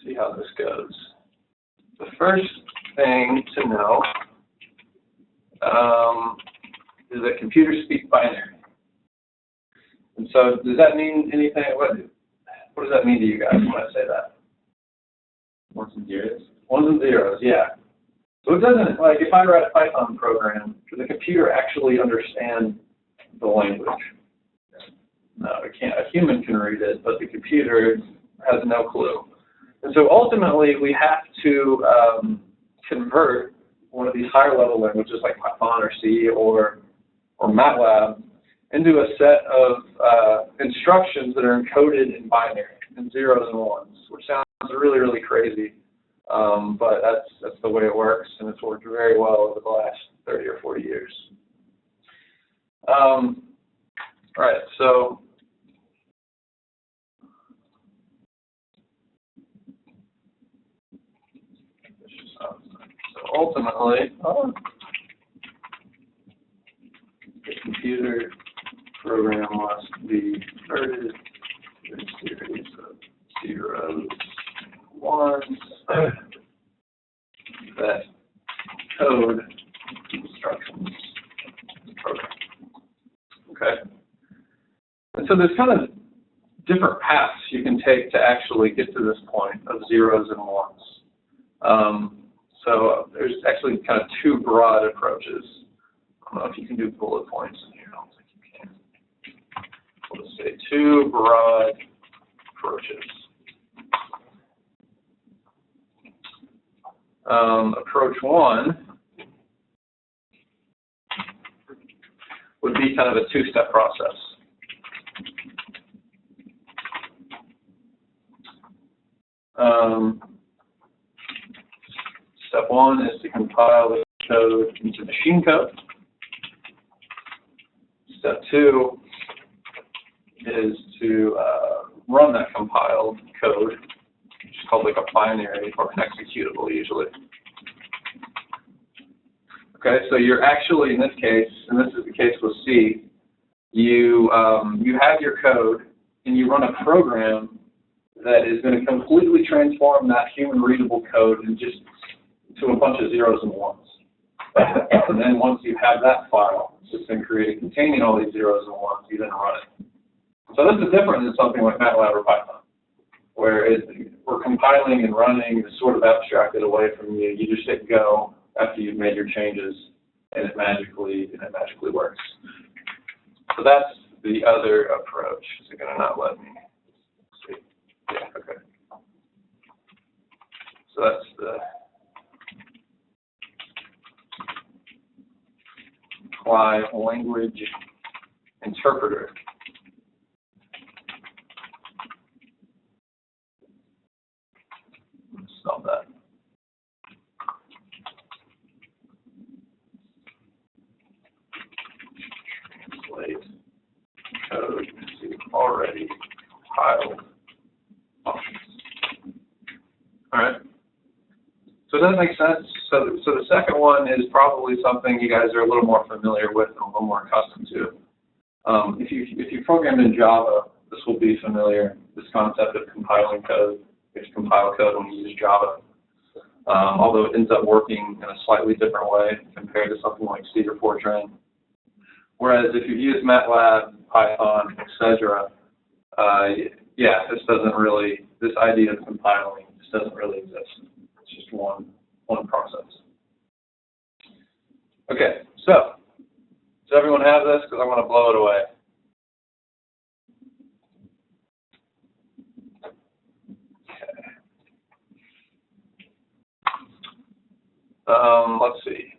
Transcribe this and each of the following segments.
see how this goes. The first thing to know is that computers speak binary. And so does that mean anything? What does that mean to you guys when I say that? Ones and zeros? Ones and zeros, yeah. So it doesn't, like if I write a Python program, does the computer actually understand the language? No, it can't. A human can read it, but the computer has no clue. And so ultimately, we have to convert one of these higher level languages like Python or C or Matlab into a set of instructions that are encoded in binary, in zeros and ones, which sounds really, really crazy. But that's the way it works, and it's worked very well over the last 30 or 40 years. All right, so ultimately, the computer program must be converted to a series of zeros, ones that code instructions in the program. Okay. And so there's kind of different paths you can take to actually get to this point of zeros and ones. So there's actually kind of two broad approaches. I don't know if you can do bullet points in here. I don't think you can. We'll just say two broad approaches. Approach one would be kind of a two-step process. Step one is to compile the code into machine code. Step two is to run that compiled code, which is called like a binary or an executable usually. Okay, so you're actually, in this case, and this is the case with C, you have your code and you run a program that is going to completely transform that human readable code and just to a bunch of zeros and ones. And then once you have that file, it's been created containing all these zeros and ones, you then run it. So this is different than something like Matlab or Python, where we're compiling and running is sort of abstracted away from you. You just hit go after you've made your changes, and it magically works. So that's the other approach. Is it going to not let me? Let's see. Yeah, okay. So that's the apply language interpreter. Stop that. Translate code to already compiled functions. All right. So does that make sense? So the second one is probably something you guys are a little more familiar with and a little more accustomed to. If you programmed in Java, this will be familiar. This concept of compiling code. You have to compile code when you use Java. Although it ends up working in a slightly different way compared to something like C or Fortran. Whereas if you use MATLAB, Python, etc., this idea of compiling just doesn't really exist. It's just one process. Okay, so does everyone have this? Because I'm going to blow it away. Let's see.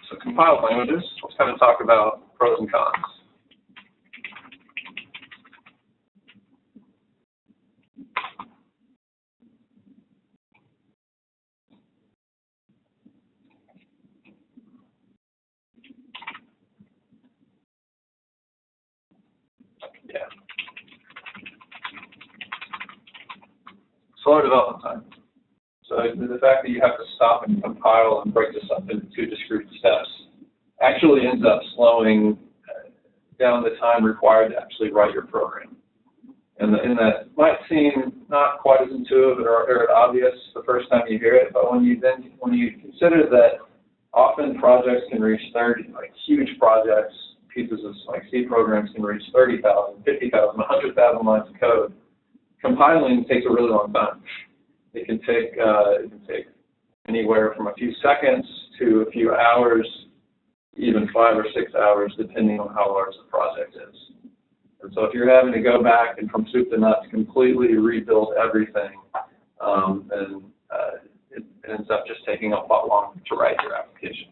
So compiled languages, let's kind of talk about pros and cons. Yeah. Slow development time. So the fact that you have to stop and compile and break this up into two discrete steps actually ends up slowing down the time required to actually write your program. And that might seem not quite as intuitive or obvious the first time you hear it, but when you consider that often projects can reach 30, like huge projects, pieces of like C programs can reach 30,000, 50,000, 100,000 lines of code. Compiling takes a really long time. It can take anywhere from a few seconds to a few hours, even 5 or 6 hours, depending on how large the project is. And so if you're having to go back and from soup to nuts completely rebuild everything, then it ends up just taking a lot longer to write your application.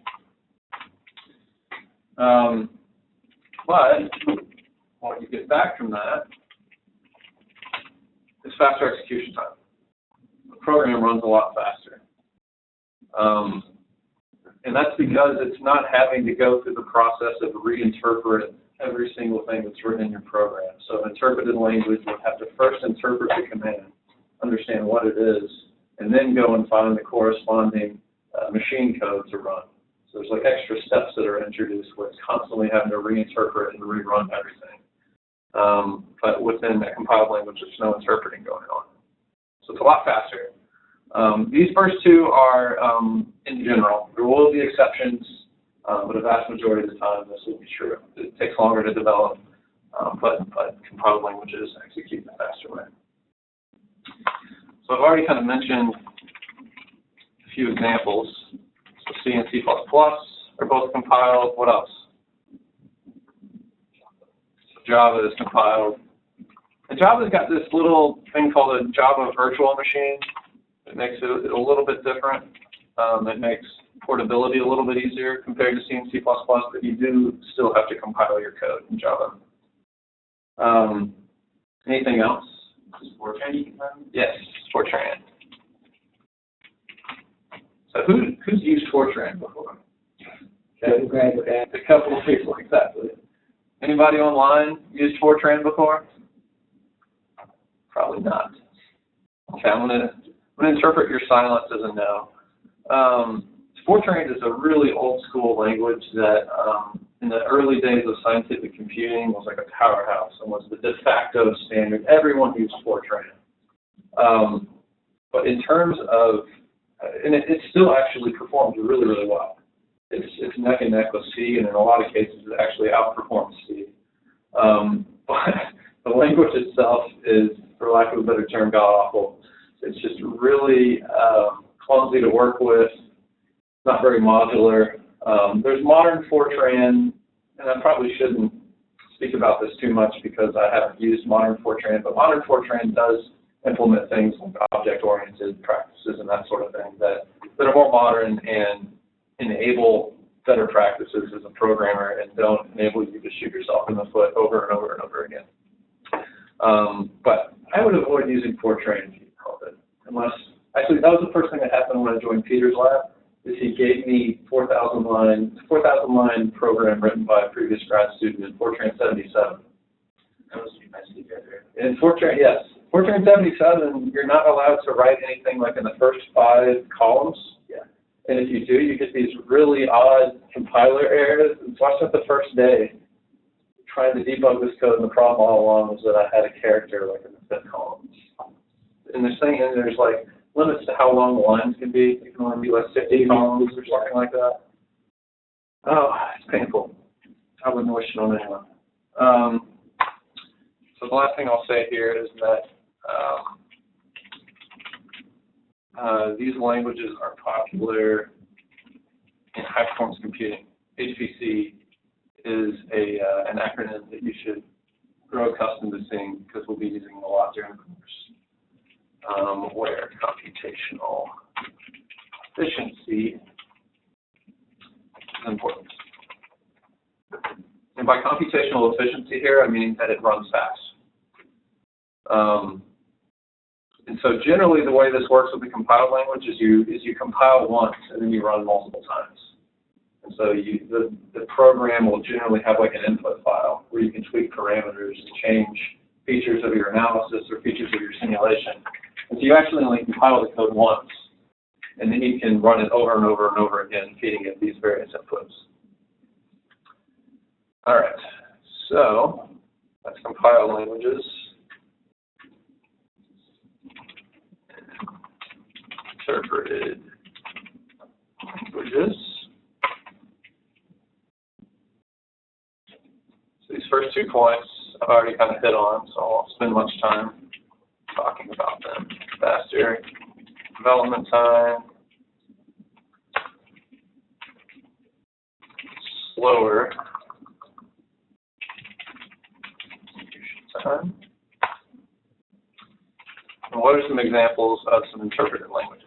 But what you get back from that is faster execution time. The program runs a lot faster. And that's because it's not having to go through the process of reinterpreting every single thing that's written in your program. So an interpreted language would have to first interpret the command, understand what it is, and then go and find the corresponding machine code to run. So there's like extra steps that are introduced where it's constantly having to reinterpret and rerun everything. But within a compiled language, there's no interpreting going on. So it's a lot faster. These first two are in general. There will be exceptions, but a vast majority of the time this will be true. It takes longer to develop, but compiled languages execute in a faster way. So I've already kind of mentioned a few examples. So C and C++ are both compiled. What else? So Java is compiled. And Java's got this little thing called a Java virtual machine. It makes it a little bit different. It makes portability a little bit easier compared to C and C++, but you do still have to compile your code in Java. Anything else? Fortran you can run? Yes, Fortran. So who's used Fortran before? Okay. A couple of people, exactly. Anybody online used Fortran before? Probably not. Okay, I'm gonna interpret your silence as a no. Fortran is a really old school language that in the early days of scientific computing was like a powerhouse and was the de facto standard. Everyone used Fortran. But in terms of, and it still actually performs really, really well. It's neck and neck with C, and in a lot of cases it actually outperforms C. But the language itself is, for lack of a better term, god-awful. It's just really clumsy to work with, not very modular. There's modern Fortran, and I probably shouldn't speak about this too much because I haven't used modern Fortran, but modern Fortran does implement things like object-oriented practices and that sort of thing that are more modern and enable better practices as a programmer and don't enable you to shoot yourself in the foot over and over and over again. But I would avoid using Fortran if you called it, unless, actually that was the first thing that happened when I joined Peter's lab, is he gave me 4,000 line program written by a previous grad student in Fortran 77. That was nice to hear. In Fortran, yes. Fortran 77, you're not allowed to write anything like in the first 5 columns. Yeah. And if you do, you get these really odd compiler errors. And so I spent the first day trying to debug this code, and the problem all along was that I had a character like in the 5th column. And there's like limits to how long the lines can be. It can only be like 50 columns or something like that. Oh, it's painful. I wouldn't wish it on anyone. So the last thing I'll say here is that these languages are popular in high-performance computing. HPC is an acronym that you should grow accustomed to seeing because we'll be using it a lot during the course. Where computational efficiency is important. And by computational efficiency here, I mean that it runs fast. And so generally the way this works with the compiled language is you compile once and then you run multiple times. And so the program will generally have like an input file where you can tweak parameters and change features of your analysis or features of your simulation. And so you actually only compile the code once, and then you can run it over and over and over again, feeding it these various inputs. All right, So let's compile languages. Interpreted languages. So these first 2 points I've already kind of hit on, so I won't spend much time talking about them. Faster development time, slower execution time. And what are some examples of some interpreted languages?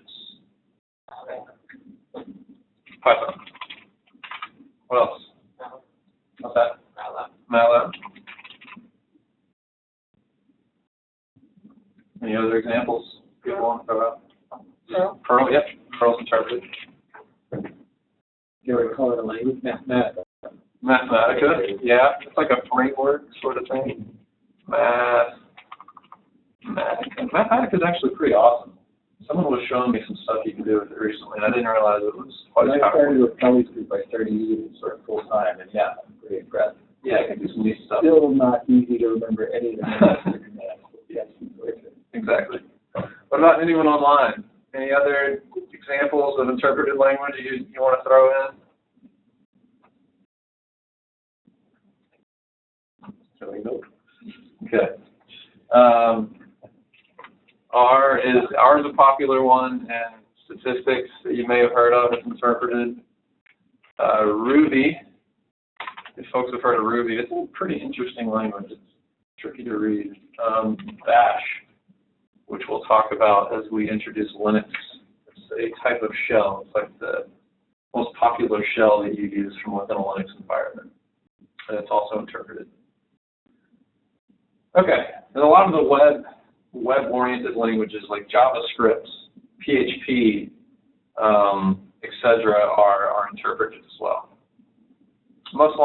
Python. What else? What's that? Matlab. Any other examples people want to throw out? Perl, yep. Perl's interpreted. You ever call it a language? Mathematica. Mathematica, yeah. It's like a framework sort of thing. Mathematica is actually pretty awesome. Someone was showing me some stuff you can do with it recently, and I didn't realize it was quite When as I powerful. started with Kelly's group, I started using it sort of full time, and yeah, I'm pretty impressed. Yeah, I can do some neat stuff. Still not easy to remember any of the names. Yes, Exactly. What about anyone online? Any other examples of interpreted language you want to throw in? Nope. Okay. R is a popular one, and statistics that you may have heard of is interpreted. Ruby, if folks have heard of Ruby, it's a pretty interesting language. It's tricky to read. Bash, which we'll talk about as we introduce Linux. It's a type of shell. It's like the most popular shell that you use from within a Linux environment. And it's also interpreted. Okay, and a lot of the web-oriented languages like JavaScript, PHP, etc. are interpreted as well. Most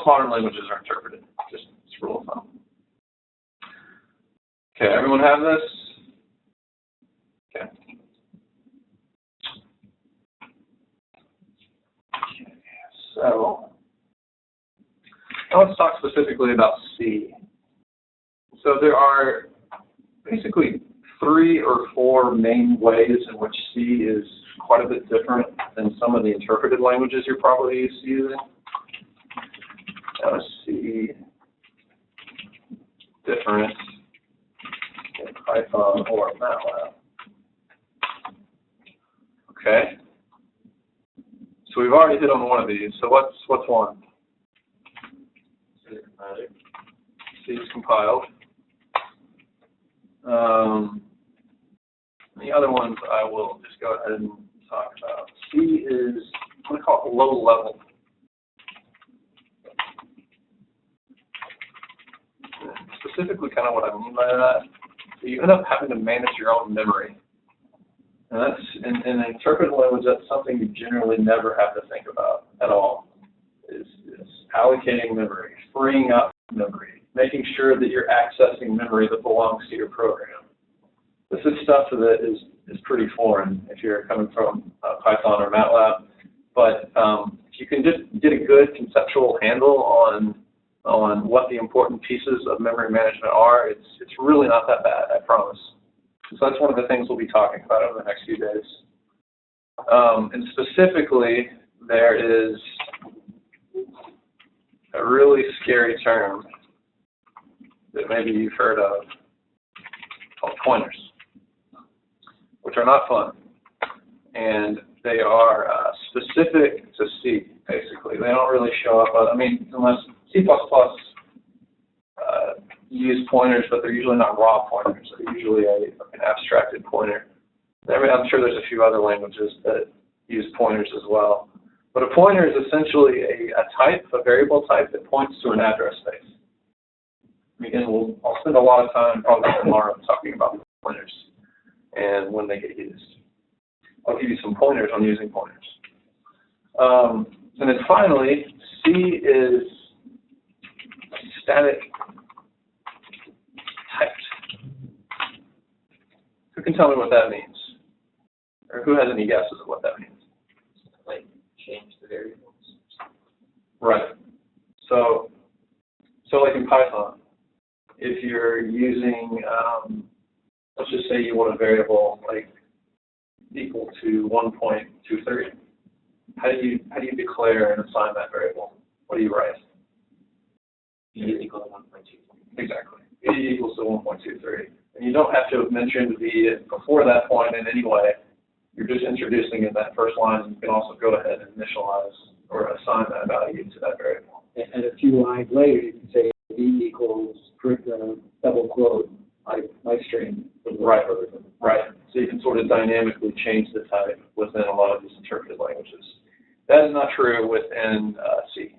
modern languages are interpreted. Just rule of thumb. Okay, everyone have this? Okay. So now let's talk specifically about C. So there are basically 3 or 4 main ways in which C is quite a bit different than some of the interpreted languages you're probably used to using. C different in Python or Matlab. Okay. So we've already hit on one of these. So what's one? C is compiled. The other ones I will just go ahead and talk about. C is, I'm going to call it low level. Specifically, kind of what I mean by that, so you end up having to manage your own memory. And that's, in an interpreted language, that's something you generally never have to think about at all, is allocating memory, freeing up memory, making sure that you're accessing memory that belongs to your program. This is stuff that is pretty foreign if you're coming from Python or Matlab, but if you can just get a good conceptual handle on what the important pieces of memory management are, it's really not that bad, I promise. So that's one of the things we'll be talking about over the next few days. And specifically, there is a really scary term that maybe you've heard of called pointers, which are not fun. And they are specific to C, basically. They don't really show up, unless C++ use pointers, but they're usually not raw pointers. They're usually an abstracted pointer. I'm sure there's a few other languages that use pointers as well. But a pointer is essentially a type, a variable type that points to an address space. Again, I'll spend a lot of time probably tomorrow talking about pointers and when they get used. I'll give you some pointers on using pointers. And then finally, C is static typed. Who can tell me what that means? Or who has any guesses of what that means? Like change the variables. Right. So So like in Python, if you're using, let's just say you want a variable like equal to 1.23, how do you declare and assign that variable? What do you write? B is equal to 1.2. Exactly. B equals to 1.23. And you don't have to have mentioned V before that point in any way. You're just introducing in that first line, and you can also go ahead and initialize or assign that value to that variable. And a few lines later, you can say B equals double quote my string. Right. Right. So you can sort of dynamically change the type within a lot of these interpreted languages. That is not true within C.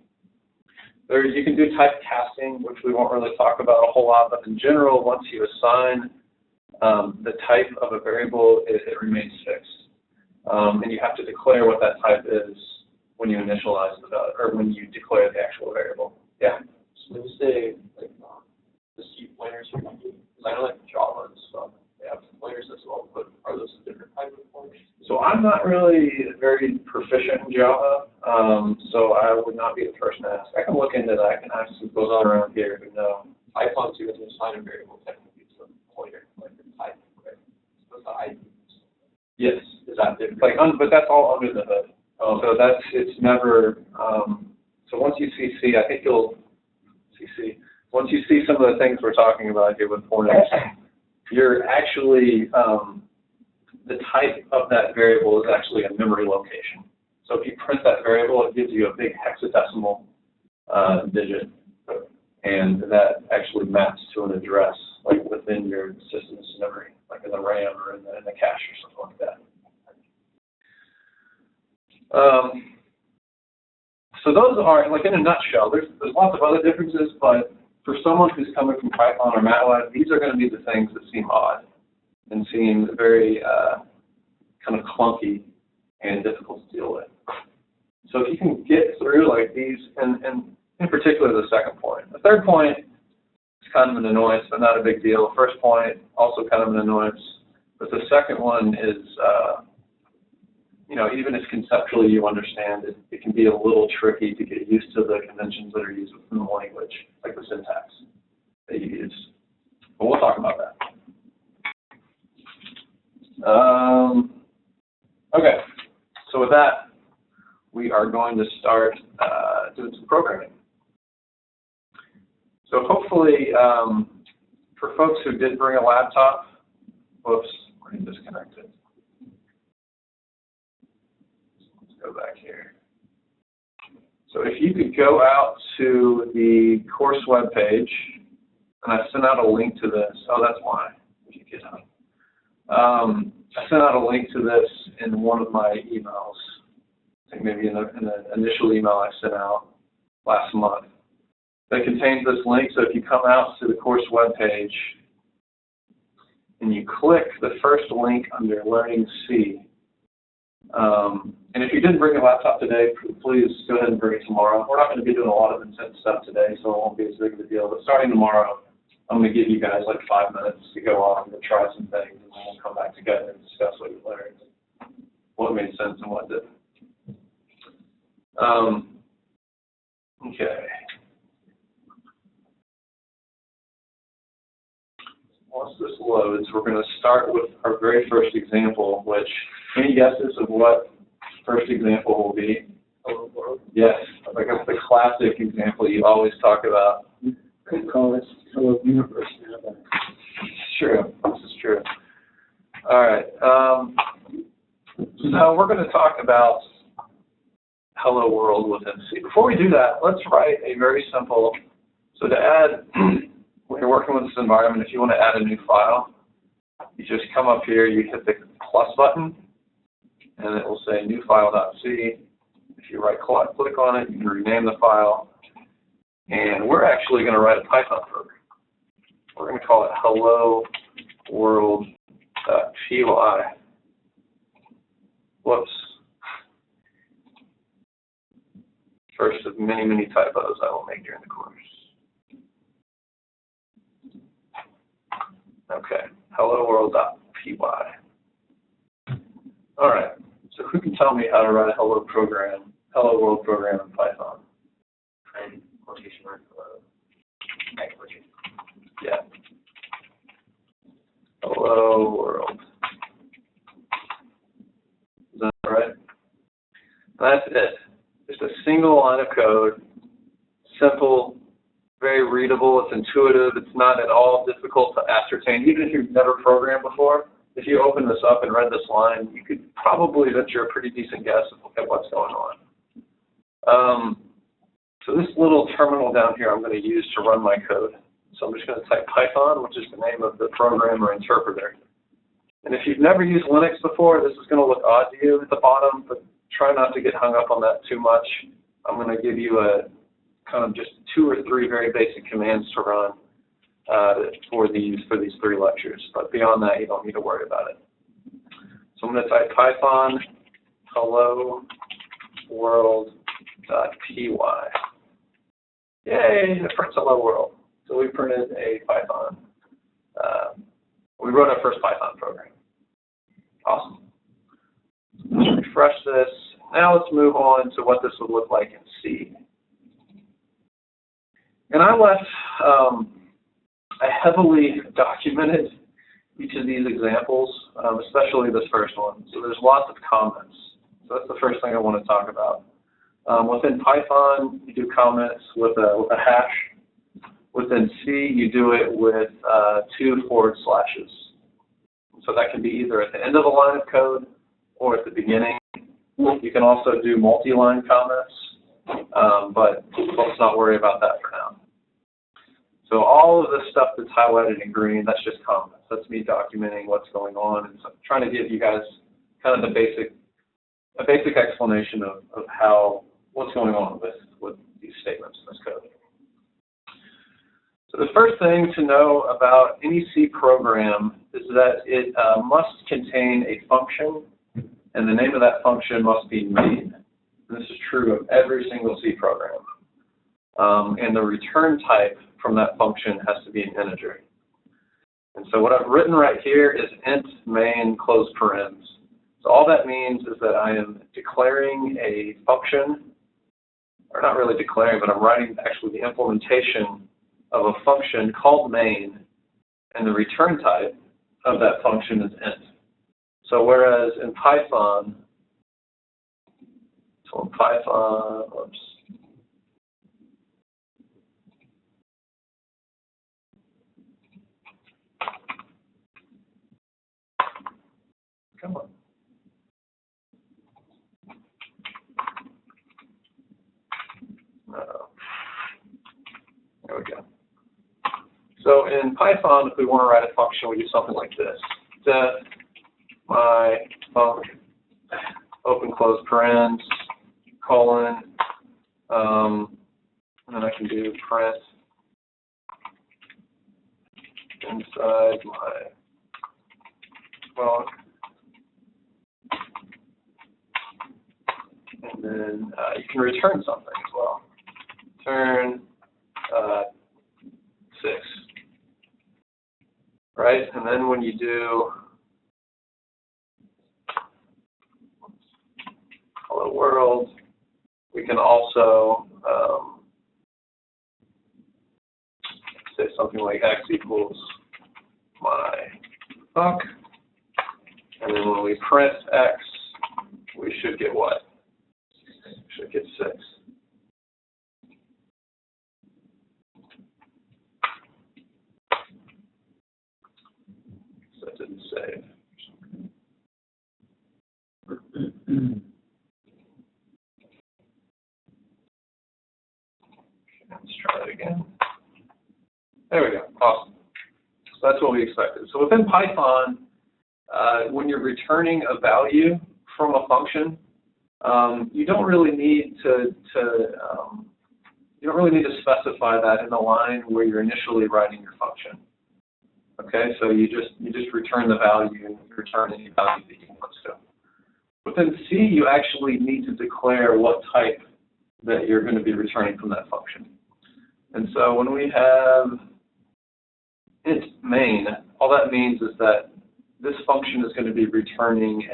You can do type casting, which we won't really talk about a whole lot, but in general, once you assign the type of a variable, it remains fixed. And you have to declare what that type is when you initialize the value, or when you declare the actual variable. Yeah? So when you say, like, the C pointers you're using, because I know, like, Java and stuff, they have pointers as well, but are those a different type of pointers? So I'm not really very proficient in Java, so I would not be the person to ask. I can look into that. I can ask some folks around here who know. Python too, when you assign a variable, technically it's a pointer, like the type, right? So the ID. Yes. Is that different? Like, but that's all under the hood. So it's never, so once you see C, I think you'll see C. Once you see some of the things we're talking about here with pointers, you're actually, the type of that variable is actually a memory location. So if you print that variable, it gives you a big hexadecimal digit, and that actually maps to an address, like within your system's memory, like in the RAM or in the cache or something like that. So those are, like in a nutshell, there's lots of other differences, but for someone who's coming from Python or Matlab, these are going to be the things that seem odd and seem very kind of clunky and difficult to deal with. So if you can get through like these, and in particular the second point. The third point is kind of an annoyance, but not a big deal. The first point, also kind of an annoyance. But the second one is, you know, even if conceptually you understand it, it can be a little tricky to get used to the conventions that are used within the language, like the syntax that you use. But we'll talk about that. Okay, so with that, we are going to start doing some programming. So hopefully, for folks who did bring a laptop, whoops, we're disconnected. Let's go back here. So if you could go out to the course web page, and I sent out a link to this. Oh, that's why. If you get out. I sent out a link to this in one of my emails. I think maybe in the initial email I sent out last month. That contains this link. So if you come out to the course web page and you click the first link under Learning C, and if you didn't bring a laptop today, please go ahead and bring it tomorrow. We're not going to be doing a lot of intense stuff today, so it won't be as big of a deal. But starting tomorrow, I'm going to give you guys like 5 minutes to go off and try some things, and then we'll come back together and discuss what you learned, what made sense and what didn't. Okay. Once this loads, we're going to start with our very first example, which, any guesses of what first example will be? Hello world. Yes, like that's the classic example you always talk about. You could call this Hello Universe now, but It's true. This is true. All right. So we're going to talk about Hello World within C. Before we do that, let's write a very simple, so to add, when you're working with this environment, if you want to add a new file, you just come up here, you hit the plus button, and it will say new file.c. If you right-click on it, you can rename the file, and we're actually going to write a Python program. We're going to call it hello world.py. Whoops. First of many, many typos I will make during the course. Okay, hello world.py. All right, so who can tell me how to write a hello world program in Python? And quotation mark hello. that's it. Just a single line of code, simple, very readable, it's intuitive, it's not at all difficult to ascertain. Even if you've never programmed before, if you open this up and read this line, you could probably venture a pretty decent guess at what's going on. So this little terminal down here I'm going to use to run my code. So I'm just going to type Python, which is the name of the program or interpreter. And if you've never used Linux before, this is going to look odd to you at the bottom, but try not to get hung up on that too much. I'm going to give you a kind of just 2 or 3 very basic commands to run for these 3 lectures. But beyond that, you don't need to worry about it. So I'm going to type Python hello world.py. Yay, it prints hello world. So we printed a Python. We wrote our first Python program. Awesome. Let's refresh this. Now let's move on to what this would look like in C. And I left, I heavily documented each of these examples, especially this first one. So there's lots of comments. So that's the first thing I want to talk about. Within Python, you do comments with a hash. Within C, you do it with 2 forward slashes. So that can be either at the end of a line of code or at the beginning. You can also do multi-line comments, but let's not worry about that for now. So all of this stuff that's highlighted in green, that's just comments. That's me documenting what's going on and so I'm trying to give you guys kind of a basic explanation of what's going on with these statements in this code. So the first thing to know about any C program is that it must contain a function, and the name of that function must be main. And this is true of every single C program. And the return type from that function has to be an integer. And so what I've written right here is int main close parens. So all that means is that I am declaring a function, or not really declaring, but I'm writing actually the implementation of a function called main, and the return type of that function is int. So whereas in Python, oops. Come on. There we go. So in Python, if we want to write a function, we do something like this. Def my func, open close parens, colon, and then I can do print inside my func, and then you can return something as well. Return 6, right? And then when you do hello world, we can also say something like x equals my func, and then when we print x, we should get what? We should get 6. So that didn't save. Let's try it again. There we go. Awesome. So that's what we expected. So within Python, when you're returning a value from a function, you don't really need to specify that in the line where you're initially writing your function. Okay, so you just return the value and return any value that you want to. Within C, you actually need to declare what type that you're going to be returning from that function. And so when we have int main, all that means is that this function is going to be returning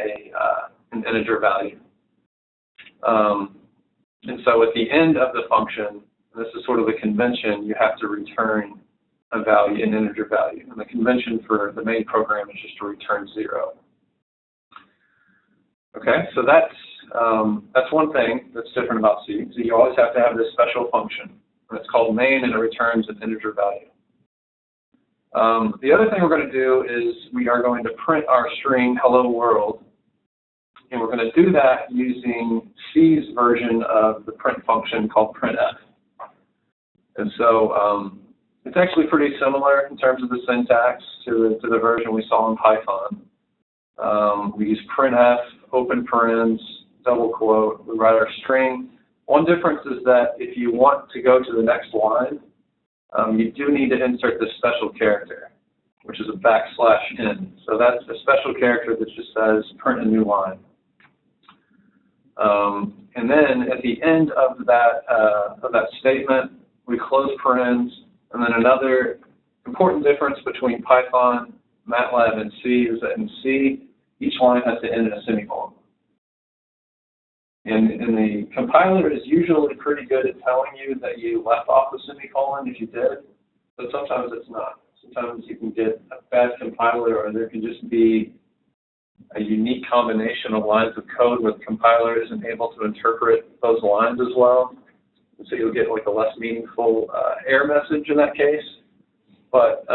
an integer value. And so at the end of the function, this is sort of the convention, you have to return a value, an integer value. And the convention for the main program is just to return 0. Okay, so that's That's one thing that's different about C. So you always have to have this special function. And it's called main, and it returns an integer value. The other thing we're going to do is we are going to print our string hello world. And we're going to do that using C's version of the print function called printf. And so it's actually pretty similar in terms of the syntax to the version we saw in Python. We use printf, open parens, double quote. We write our string. One difference is that if you want to go to the next line, you do need to insert this special character, which is a \n. So that's a special character that just says print a new line. And then at the end of that statement, we close parens. And then another important difference between Python, Matlab, and C is that in C, each line has to end in a semicolon. And the compiler is usually pretty good at telling you that you left off the semicolon if you did, but sometimes it's not. Sometimes you can get a bad compiler, or there can just be a unique combination of lines of code where the compiler isn't able to interpret those lines as well. And so you'll get like a less meaningful error message in that case. But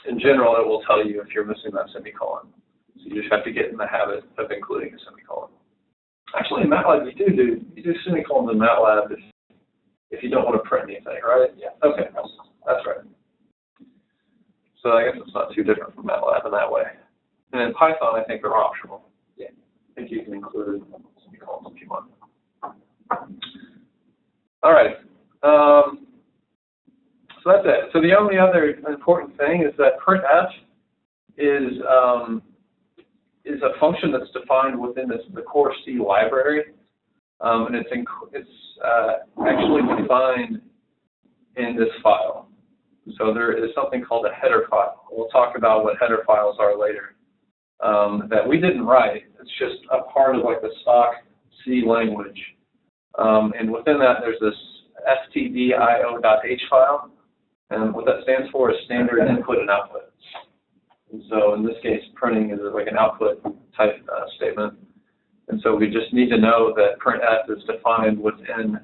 in general, it will tell you if you're missing that semicolon. So you just have to get in the habit of including a semicolon. Actually, in Matlab, you do semicolons in Matlab if you don't want to print anything, right? Yeah. Okay, that's right. So I guess it's not too different from Matlab in that way. And in Python, I think they're optional. Yeah. I think you can include semicolons if you want. All right. So that's it. So the only other important thing is that printf is a function that's defined within the core C library, and it's actually defined in this file. So there is something called a header file. We'll talk about what header files are later. That we didn't write. It's just a part of like the stock C language. And within that, there's this stdio.h file. And what that stands for is standard input and output. And so in this case, printing is like an output type statement. And so we just need to know that printf is defined within,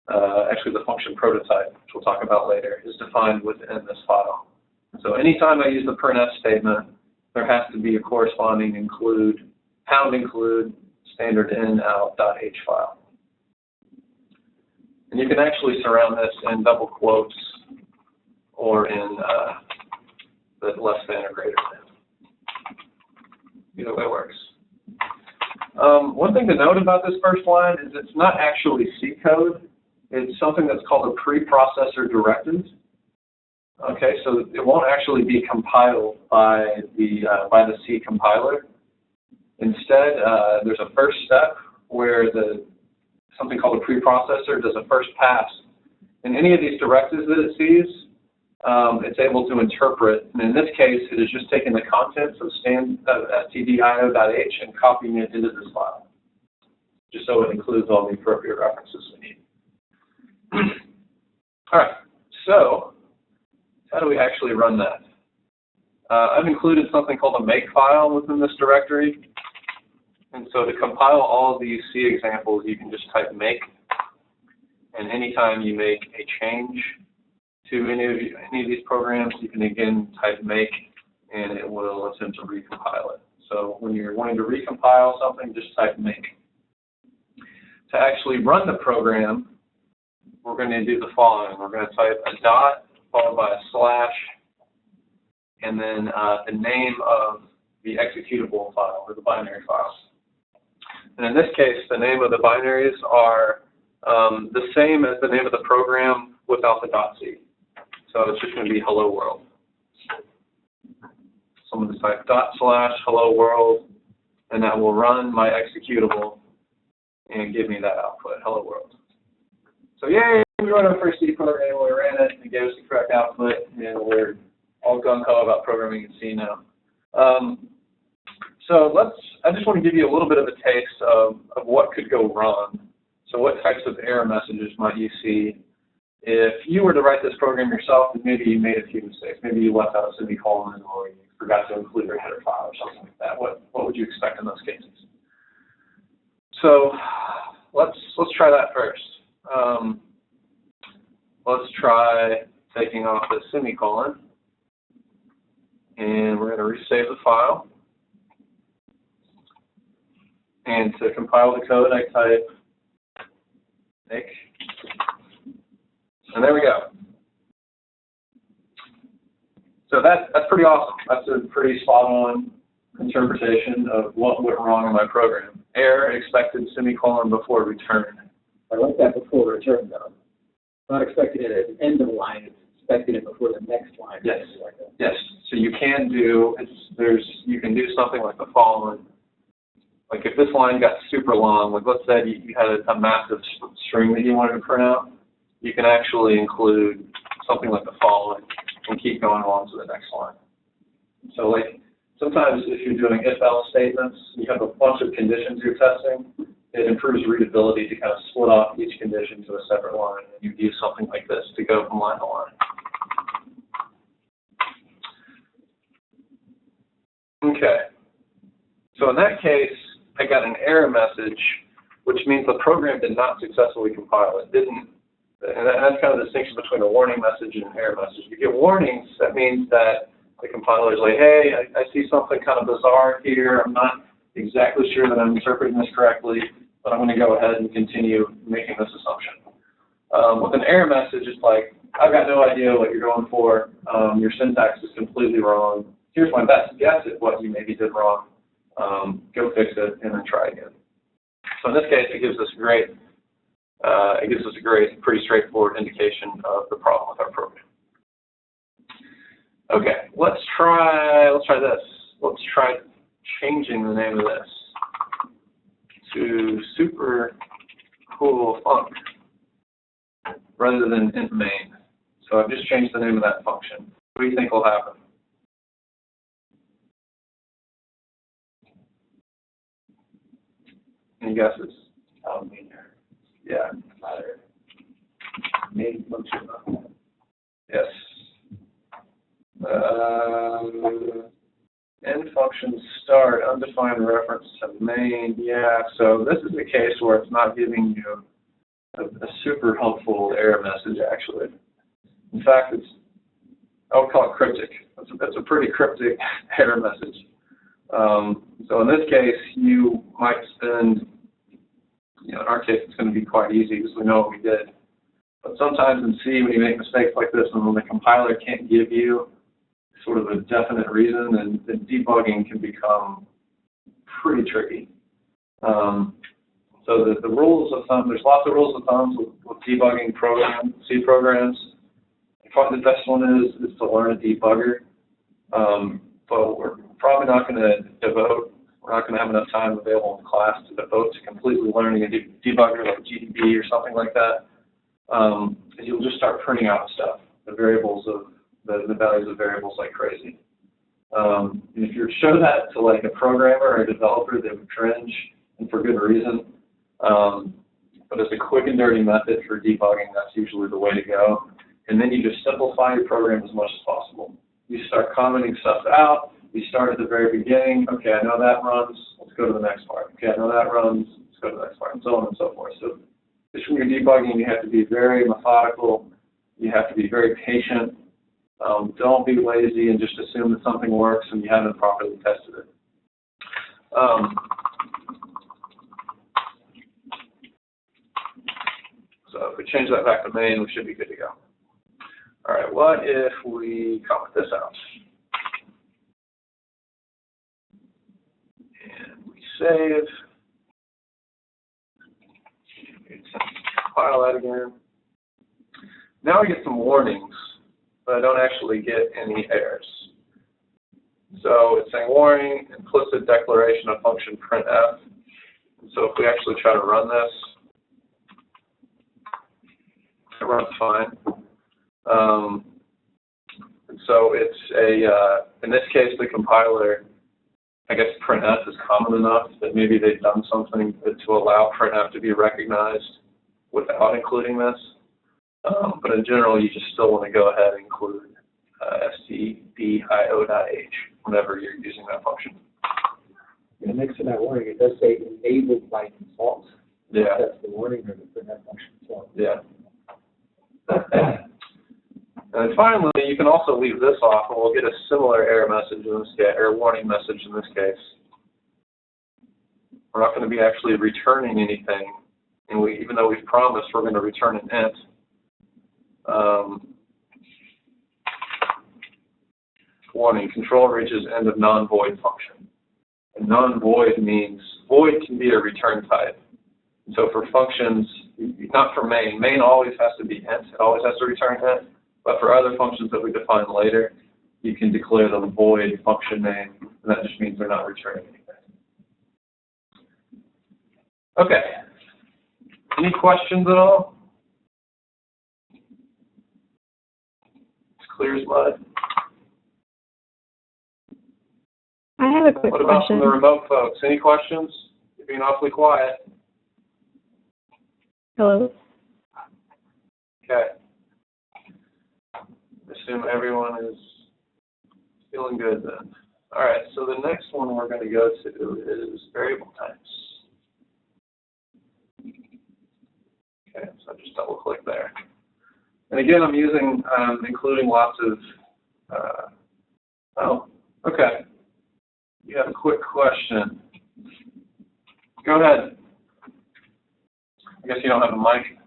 actually the function prototype, which we'll talk about later, is defined within this file. So anytime I use the printf statement, there has to be a corresponding include, #include, standard in out.h file. And you can actually surround this in double quotes or in the less than or greater than. Either way works. One thing to note about this first line is it's not actually C code. It's something that's called a preprocessor directive. Okay, so it won't actually be compiled by the C compiler. Instead, there's a first step where something called a preprocessor does a first pass. In any of these directives that it sees, it's able to interpret, and in this case, it is just taking the contents of stdio.h and copying it into this file, just so it includes all the appropriate references we need. All right, so how do we actually run that? I've included something called a make file within this directory, and so to compile all of these C examples, you can just type make, and anytime you make a change to any of these programs, you can again type make, and it will attempt to recompile it. So when you're wanting to recompile something, just type make. To actually run the program, we're going to do the following. We're going to type a dot followed by a slash, and then the name of the executable file or the binary file. And in this case, the name of the binaries are the same as the name of the program without the .c. So it's just going to be hello world. So I'm going to type /hello world, and that will run my executable and give me that output, hello world. So yay, we wrote our first C program, we ran it, and gave us the correct output, and we're all gung-ho about programming in C now. I just want to give you a little bit of a taste of what could go wrong. So what types of error messages might you see if you were to write this program yourself and maybe you made a few mistakes? Maybe you left out a semicolon or you forgot to include your header file or something like that. What would you expect in those cases? So let's try that first. Let's try taking off the semicolon, and we're going to resave the file. And to compile the code, I type make, and there we go. So that's pretty awesome. That's a pretty spot-on interpretation of what went wrong in my program. Error, expected semicolon before return. I like that before return though. Not expecting it at the end of the line, it's expecting it before the next line. Yes. Like that. Yes. So you can do you can do something like the following. Like if this line got super long, like let's say you had a massive string that you wanted to print out, you can actually include something like the following and keep going along to the next line. So like sometimes if you're doing if-else statements, you have a bunch of conditions you're testing, it improves readability to kind of split off each condition to a separate line, and you use something like this to go from line to line. Okay. So in that case, I got an error message, which means the program did not successfully compile. It didn't, and that's kind of the distinction between a warning message and an error message. If you get warnings, that means that the compiler is like, hey, I see something kind of bizarre here. I'm not exactly sure that I'm interpreting this correctly, but I'm going to go ahead and continue making this assumption. With an error message, it's like, I've got no idea what you're going for. Your syntax is completely wrong. Here's my best guess at what you maybe did wrong. Go fix it and then try again. So in this case, it gives us a great, pretty straightforward indication of the problem with our program. Okay, let's try this. Let's try changing the name of this to super cool func rather than int main. So I've just changed the name of that function. What do you think will happen? Any guesses? Yeah. Main function. Yes. End function start, undefined reference to main. Yeah, so this is a case where it's not giving you a super helpful error message, actually. In fact, I would call it cryptic. That's a pretty cryptic error message. So in this case, you might spend, in our case, it's going to be quite easy because we know what we did. But sometimes in C, when you make mistakes like this, and when the compiler can't give you sort of a definite reason, then debugging can become pretty tricky. So the rules of thumb, there's lots of rules of thumb with debugging C programs. Probably the best one is to learn a debugger. But we're probably not going to we're not going to have enough time available in class to devote to completely learning a debugger like GDB or something like that. You'll just start printing out stuff, the variables of the values of variables like crazy. And if you show that to like a programmer or a developer, they would cringe, and for good reason. But as a quick and dirty method for debugging, that's usually the way to go. And then you just simplify your program as much as possible. You start commenting stuff out. You start at the very beginning. Okay, I know that runs. Let's go to the next part. Okay, I know that runs. Let's go to the next part, and so on and so forth. So just when you're debugging, you have to be very methodical. You have to be very patient. Don't be lazy and just assume that something works and you haven't properly tested it. So if we change that back to main, we should be good to go. All right, what if we comment this out? And we save. Compile that again. Now we get some warnings, but I don't actually get any errors. So it's saying warning, implicit declaration of function printf. So if we actually try to run this, it runs fine. So it's in this case, the compiler, I guess printf is common enough that maybe they've done something to allow printf to be recognized without including this. But in general, you just still want to go ahead and include stdio.h whenever you're using that function. And next to that warning, it does say enabled by default. Yeah. That's the warning or the that function itself. Yeah. And finally, you can also leave this off, and we'll get a similar error message in this case, or warning message in this case. We're not going to be actually returning anything, and even though we've promised we're going to return an int. Warning: control reaches end of non-void function. And non-void means void can be a return type. And so for functions, not for main. Main always has to be int. It always has to return int. But for other functions that we define later, you can declare them void function name, and that just means they're not returning anything. Okay. Any questions at all? It's clear as mud. I have a quick What about from question. the remote folks? Any questions? You're being awfully quiet. Hello? Okay. Assume everyone is feeling good then. All right, so the next one we're going to go to is variable types. Okay, so just double click there. And again, I'm using, including lots of, oh, okay. You have a quick question. Go ahead. I guess you don't have a mic.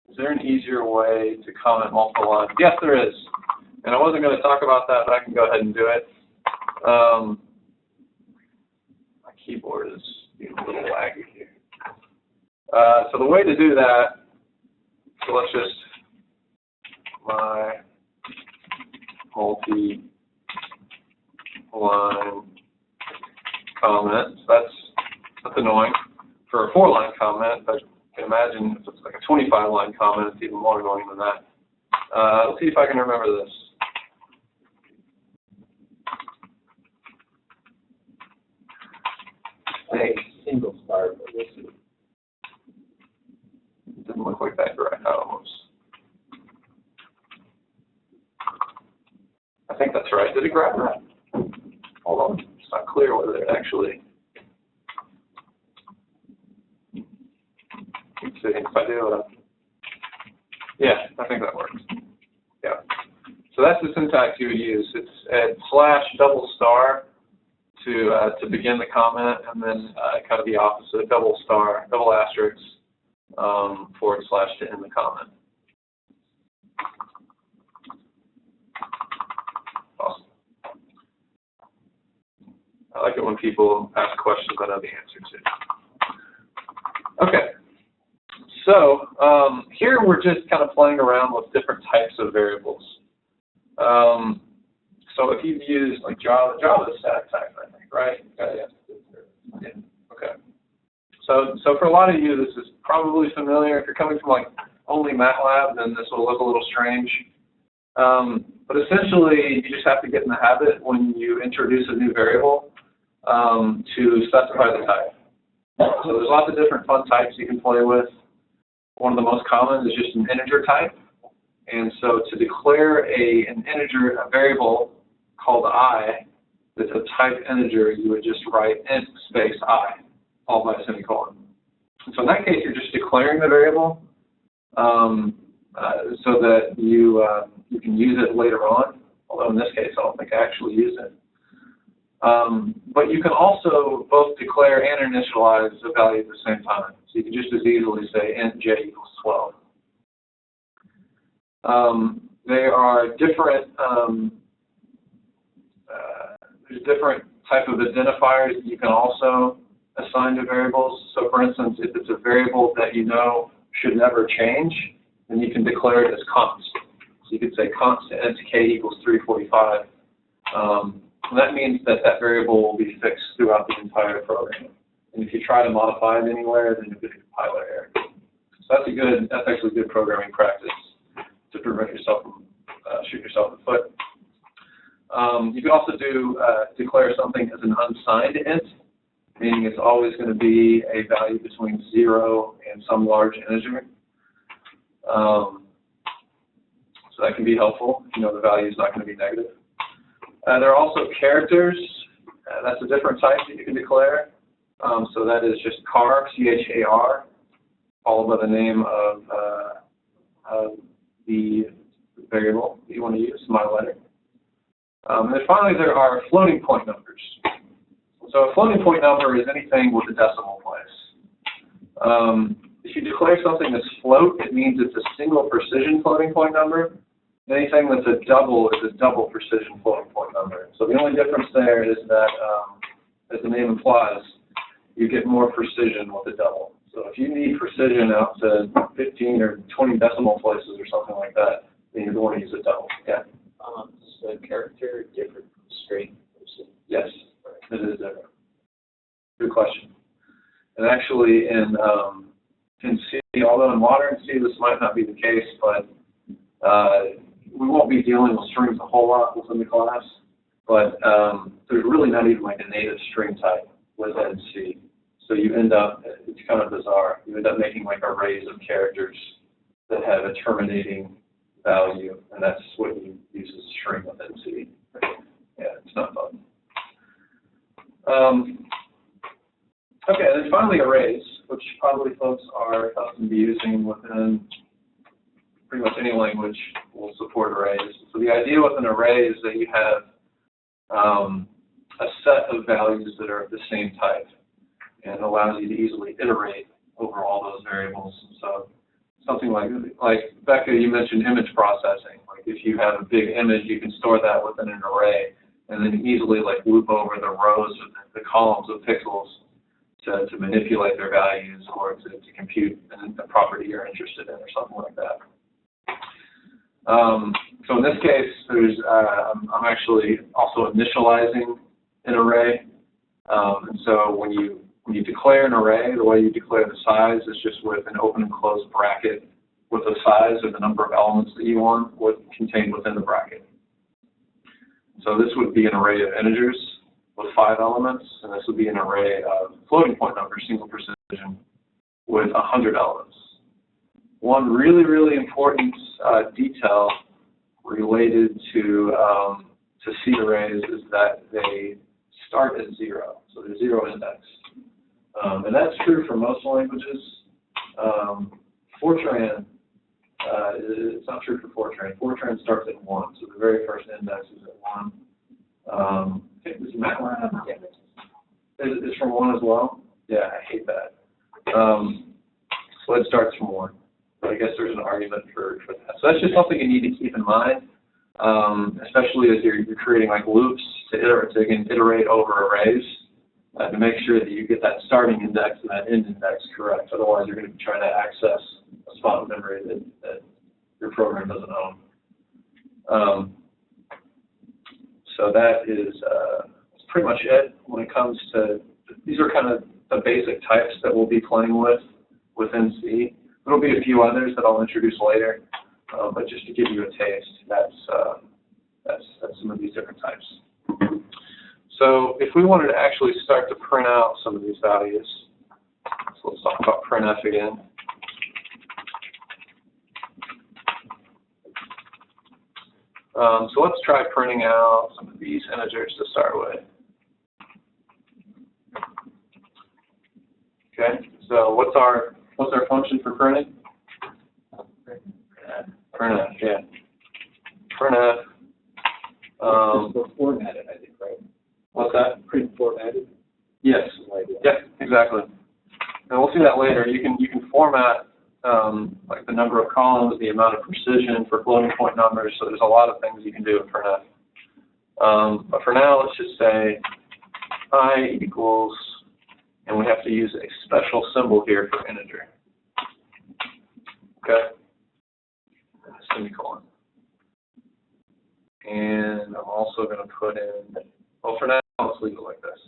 Is there an easier way to comment multiple lines? Yes, there is. And I wasn't going to talk about that, but I can go ahead and do it. My keyboard is being a little laggy here. So the way to do that, so let's just, my multi-line comment. So that's annoying. For a 4-line comment, I can imagine if it's like a 25-line comment, it's even more annoying than that. Let's see if I can remember this. A single star, but we'll see. It didn't look like that correct. Almost. I think that's right. Did it grab that? Hold on. It's not clear whether it actually. Let's see if I do. Yeah, I think that works. Yeah. So that's the syntax you would use. It's at /double* to begin the comment, and then kind of the opposite, double asterisk / to end the comment. Awesome. I like it when people ask questions I know the answer to. Okay. So here we're just kind of playing around with different types of variables. So if you've used like Java is static type, I think, right? Yeah. Okay. So for a lot of you, this is probably familiar. If you're coming from like only Matlab, then this will look a little strange. But essentially, you just have to get in the habit when you introduce a new variable to specify the type. So there's lots of different fun types you can play with. One of the most common is just an integer type. And so to declare an integer, a variable called I, that's a type integer, you would just write int space I, followed by a semicolon. And so in that case, you're just declaring the variable so that you can use it later on, although in this case, I don't think I actually use it. But you can also both declare and initialize a value at the same time. So you can just as easily say int j equals 12. There are different there's different type of identifiers that you can also assign to variables. So for instance, if it's a variable that you know should never change, then you can declare it as const. So you could say const int k equals 345. And that means that that variable will be fixed throughout the entire program. And if you try to modify it anywhere, then you'll get a compiler error. So that's actually good programming practice to prevent yourself from shooting yourself in the foot. You can also declare something as an unsigned int. meaning it's always going to be a value between 0 and some large integer. So that can be helpful. You know, the value is not going to be negative. There are also characters. That's a different type that you can declare. So that is just char, C-H-A-R, followed by the name of the variable that you want to use, my letter. And then finally, there are floating point numbers. So a floating point number is anything with a decimal place. If you declare something as float, it means it's a single precision floating point number. Anything that's a double is a double precision floating point number. So the only difference there is that, as the name implies, you get more precision with a double. So if you need precision out to 15 or 20 decimal places or something like that, then you're going to use a double. Yeah. Is the character different from string? Yes, it is different. Good question. And actually, in C, although in modern C this might not be the case, but we won't be dealing with strings a whole lot within the class. But there's really not even like a native string type within C. So you end up, it's kind of bizarre, you end up making like arrays of characters that have a terminating value, and that's what you use as a string within C. Yeah, it's not fun. Okay, and then finally arrays, which probably folks are accustomed to using within pretty much any language will support arrays. So the idea with an array is that you have a set of values that are of the same type, and it allows you to easily iterate over all those variables. So something like Becca, you mentioned image processing. Like if you have a big image, you can store that within an array, and then easily like loop over the rows or the columns of pixels to manipulate their values or to compute a property you're interested in or something like that. So in this case, I'm actually also initializing an array. And so when you declare an array, the way you declare the size is just with an open and closed bracket with the size or the number of elements that you want contained within the bracket. So this would be an array of integers with 5 elements, and this would be an array of floating point numbers, single precision, with 100 elements. One really, really important detail related to C arrays is that they start at 0, so they're 0 indexed. And that's true for most languages. Fortran, it's not true for Fortran. Fortran starts at 1, so the very first index is at 1. I think it was Matlab. Is from 1 as well? Yeah, I hate that. So it starts from 1. But I guess there's an argument for that. So that's just something you need to keep in mind, especially as you're creating like loops to iterate over arrays. To make sure that you get that starting index and that end index correct. Otherwise, you're going to be trying to access a spot of memory that your program doesn't own. So that is that's pretty much it when it comes to, these are kind of the basic types that we'll be playing with within C. There will be a few others that I'll introduce later, but just to give you a taste, that's some of these different types. So if we wanted to actually start to print out some of these values, so let's talk about printf again. So let's try printing out some of these integers to start with. Okay, so what's our function for printing? Printf, yeah. Printf. Formatted, I think, right? What's that? Print formatted? Yes. Yep, exactly. And we'll see that later. You can format like the number of columns, the amount of precision for floating point numbers. So there's a lot of things you can do with printf. But for now, let's just say I equals, and we have to use a special symbol here for integer. Okay. And a semicolon. And I'm also going to put in, well, for now, let's leave it like this.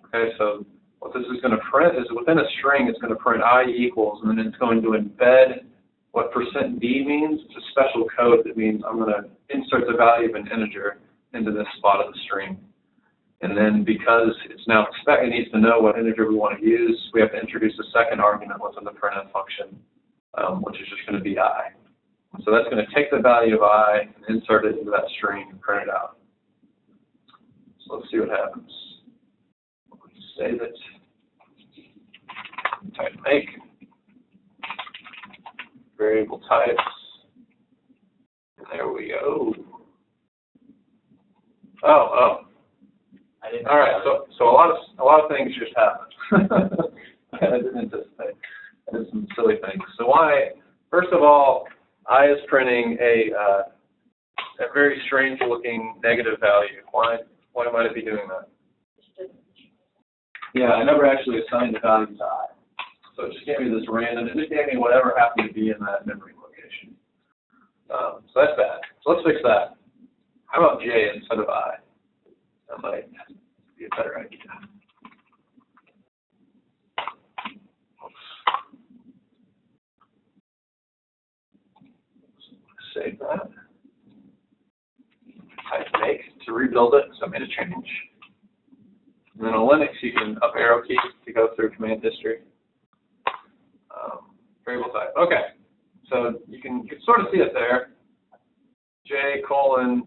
Okay, so what this is going to print is within a string, it's going to print I equals, and then it's going to embed what %d means. It's a special code that means I'm going to insert the value of an integer into this spot of the string. And then because it's now it needs to know what integer we want to use, we have to introduce a second argument within the printf function, which is just going to be I. So that's going to take the value of I and insert it into that string and print it out. So let's see what happens. Save it. Type make. Variable types. And there we go. Oh. All right. So a lot of things just happened. I didn't anticipate. I did some silly things. So why? First of all, I is printing a very strange looking negative value. Why might it be doing that? Yeah, I never actually assigned the value to I. So it just gave me this random, it just gave me whatever happened to be in that memory location. So that's bad. So let's fix that. How about J instead of I? That might be a better idea. Save that. Type make to rebuild it, so I made a change. And then on Linux, you can up arrow key to go through command history. Variable type. Okay, so you can sort of see it there. J:12, and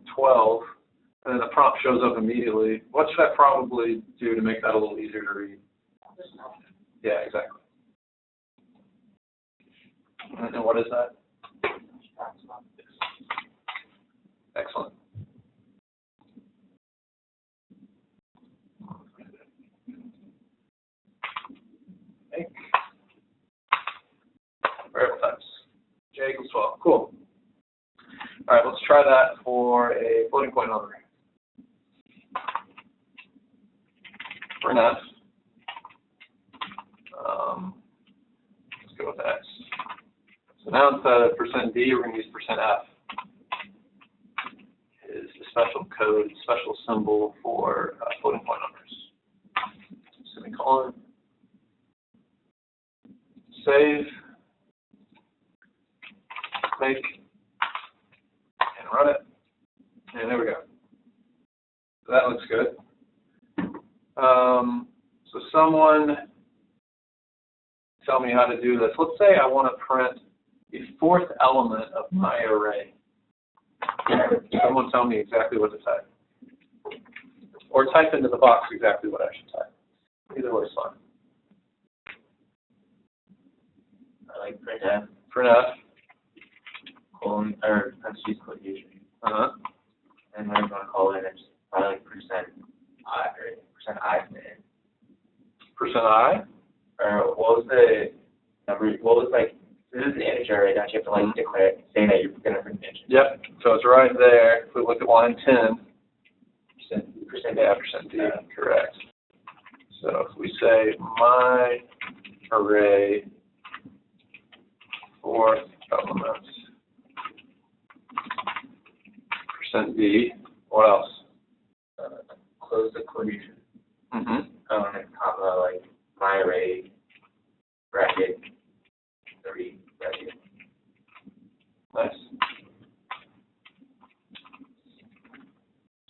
then the prompt shows up immediately. What should I probably do to make that a little easier to read? Yeah, exactly. And what is that? Excellent. Make variable types. J=12. Cool. All right, let's try that for a floating point number. For an F. Let's go with X. So now instead of %D, we're going to use %F. Is the special code, special symbol for floating point numbers. Semicolon. Save. Make. And run it. And there we go. So that looks good. So someone tell me how to do this. Let's say I want to print the fourth element of my array. Someone tell me exactly what to type. Or type into the box exactly what I should type. Either way is fine. I like printf. Printf. Colon or parentheses quotation. And then I'm going to call it I like %I or %I %I? Or what was the number? What was like? This is an integer, right? Don't you have to like declare say that you're going to print an integer? Yep. So it's right there. If we look at line 10. Yeah, %D. Correct. So if we say my array fourth element %D. What else? Close the quotation. Mm-hmm. Comma like my array bracket 3 bracket. Nice.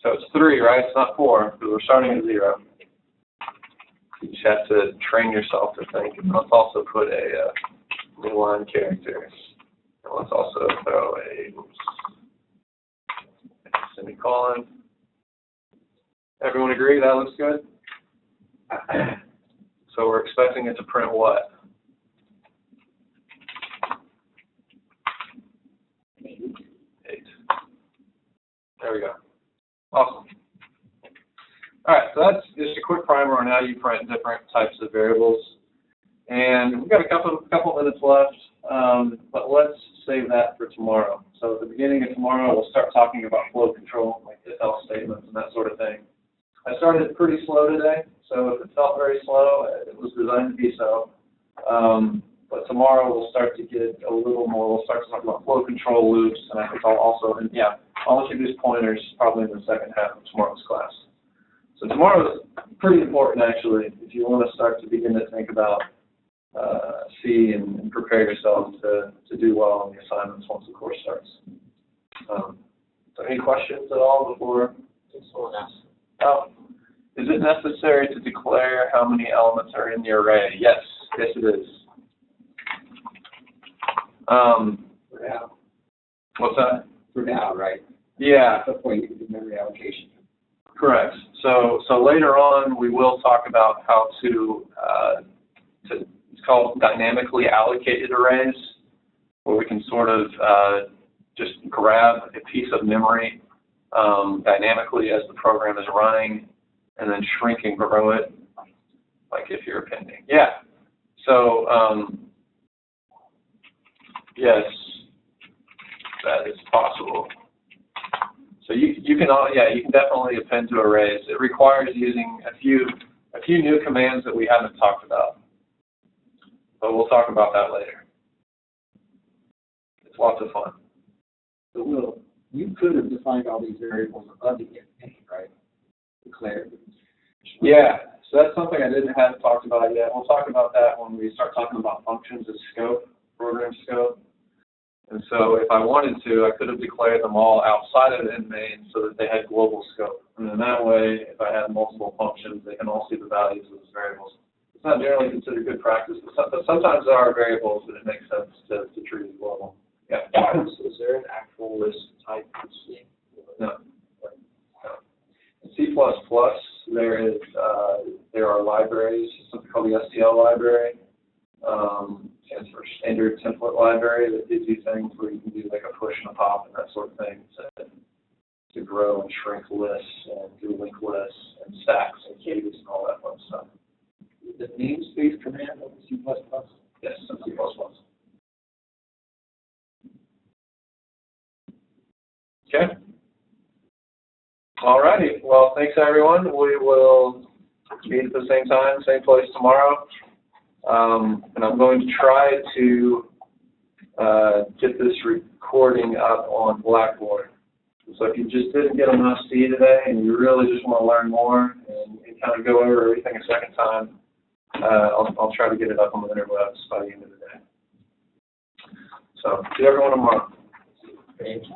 So it's 3, right? It's not 4 because we're starting at 0. You just have to train yourself to think. And let's also put a new line character. And let's also throw a semicolon. Everyone agree that looks good? So we're expecting it to print what? 8. There we go. Awesome. All right, so that's just a quick primer on how you print different types of variables. And we've got a couple minutes left, but let's save that for tomorrow. So at the beginning of tomorrow, we'll start talking about flow control, like if-else statements and that sort of thing. I started pretty slow today, so if it felt very slow, it was designed to be so. But tomorrow we'll start to get a little more. We'll start to talk about flow control loops, and I think I'll introduce pointers probably in the second half of tomorrow's class. So tomorrow is pretty important, actually, if you want to start to begin to think about C and prepare yourself to do well on the assignments once the course starts. So any questions at all before? Someone asked. Oh, Is it necessary to declare how many elements are in the array? Yes, yes it is. For now, What's that? for now, right? Yeah, That's why you can do memory allocation. correct. So later on we will talk about how to it's called dynamically allocated arrays, where we can sort of just grab a piece of memory dynamically as the program is running, and then shrink and grow it, like if you're appending. Yeah. So yes, that is possible. So you can definitely append to arrays. It requires using a few new commands that we haven't talked about, but we'll talk about that later. It's lots of fun. So Will, you could have defined all these variables above the if, right? Declared. Yeah, so that's something I haven't talked about yet. We'll talk about that when we start talking about functions as scope, program scope. And so if I wanted to, I could have declared them all outside of the main so that they had global scope. And then that way, if I have multiple functions, they can all see the values of those variables. It's not generally considered good practice, but sometimes there are variables that it makes sense to treat as global. Yeah. So is there an actual list type in C? No. In C++, there are libraries, something called the STL library. Stands for Standard Template Library, that gives you things where you can do like a push and a pop and that sort of thing to grow and shrink lists and do linked lists and stacks and queues and all that fun stuff. The namespace command of C++. Yes, in C++. Okay. All righty. Well, thanks everyone. We will meet at the same time, same place tomorrow. And I'm going to try to get this recording up on Blackboard. So if you just didn't get enough C today and you really just want to learn more and kind of go over everything a second time, I'll try to get it up on the interwebs by the end of the day. So see everyone tomorrow. Thank you.